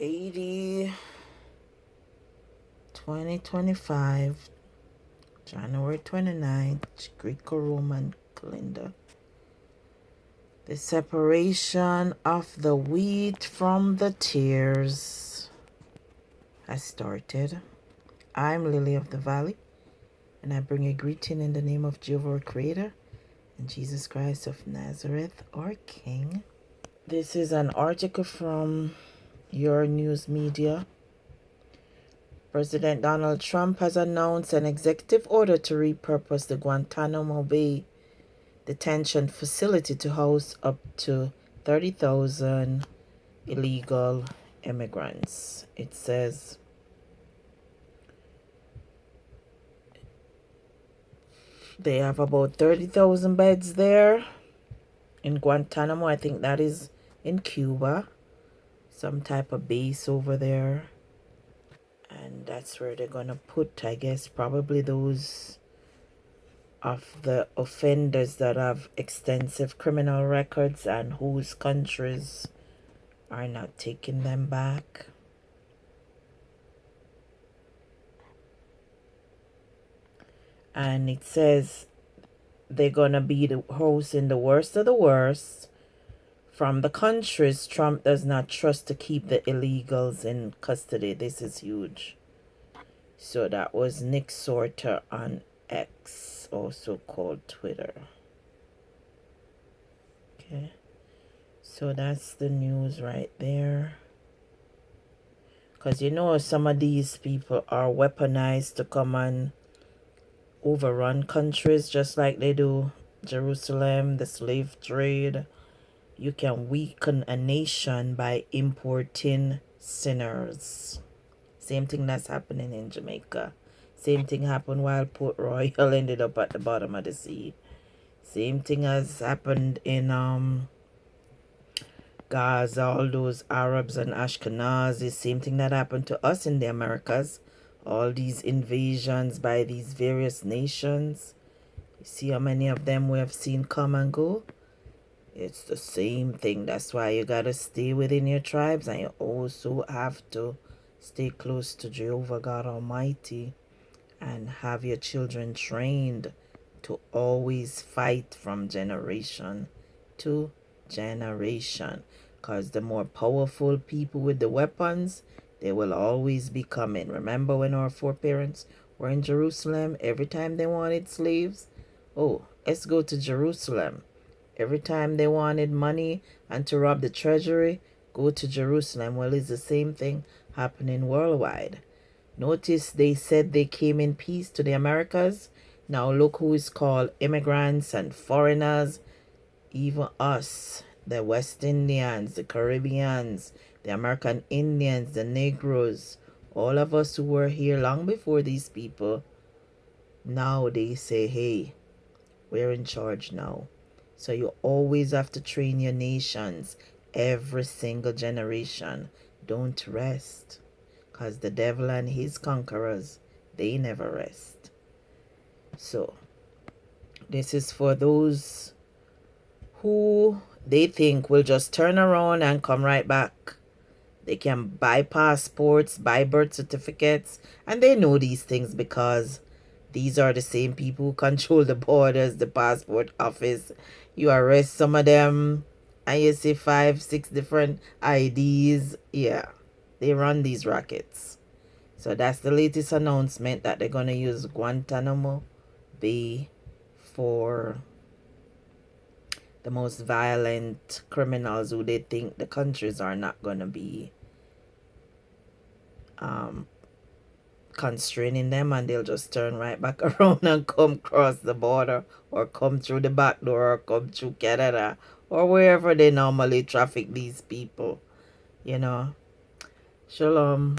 80 2025 January 29th, Greco-Roman calendar. The separation of the wheat from the tares has started. I'm Lily of the Valley, and I bring a greeting in the name of Jehovah our Creator and Jesus Christ of Nazareth, our King. This is an article from your news media. President Donald Trump has announced an executive order to repurpose the Guantanamo Bay detention facility to house up to 30,000 illegal immigrants. It says they have about 30,000 beds there in Guantanamo. I think that is in Cuba, some type of base over there. And that's where they're going to put, I guess, probably those of the offenders that have extensive criminal records and whose countries are not taking them back. And it says they're going to be the hosting the worst of the worst from the countries Trump does not trust to keep the illegals in custody. This is huge. So that was Nick Sorter on X, also called Twitter. Okay. So that's the news right there. Because you know some of these people are weaponized to come and overrun countries just like they do Jerusalem, the slave trade. You can weaken a nation by importing sinners. Same thing that's happening in Jamaica. Same thing happened while Port Royal ended up at the bottom of the sea. Same thing has happened in Gaza, all those Arabs and Ashkenazis. Same thing that happened to us in the Americas. All these invasions by these various nations. You see how many of them we have seen come and go? It's the same thing. That's why you gotta stay within your tribes, and you also have to stay close to Jehovah God Almighty and have your children trained to always fight from generation to generation. Because the more powerful people with the weapons, they will always be coming. Remember when our foreparents were in Jerusalem? Every time they wanted slaves, oh, let's go to Jerusalem. Every time they wanted money and to rob the treasury, go to Jerusalem. Well, it's the same thing happening worldwide. Notice they said they came in peace to the Americas. Now look who is called immigrants and foreigners. Even us, the West Indians, the Caribbeans, the American Indians, the Negroes, all of us who were here long before these people, now they say, hey, we're in charge now. So you always have to train your nations every single generation. Don't rest. Because the devil and his conquerors, they never rest. So this is for those who they think will just turn around and come right back. They can buy passports, buy birth certificates, and they know these things because these are the same people who control the borders, the passport office. You arrest some of them and you see 5, 6 different IDs. Yeah, they run these rackets. So that's the latest announcement that they're going to use Guantanamo Bay for the most violent criminals who they think the countries are not going to be constraining them, and they'll just turn right back around and come across the border or come through the back door or come through Canada or wherever they normally traffic these people. You know, Shalom.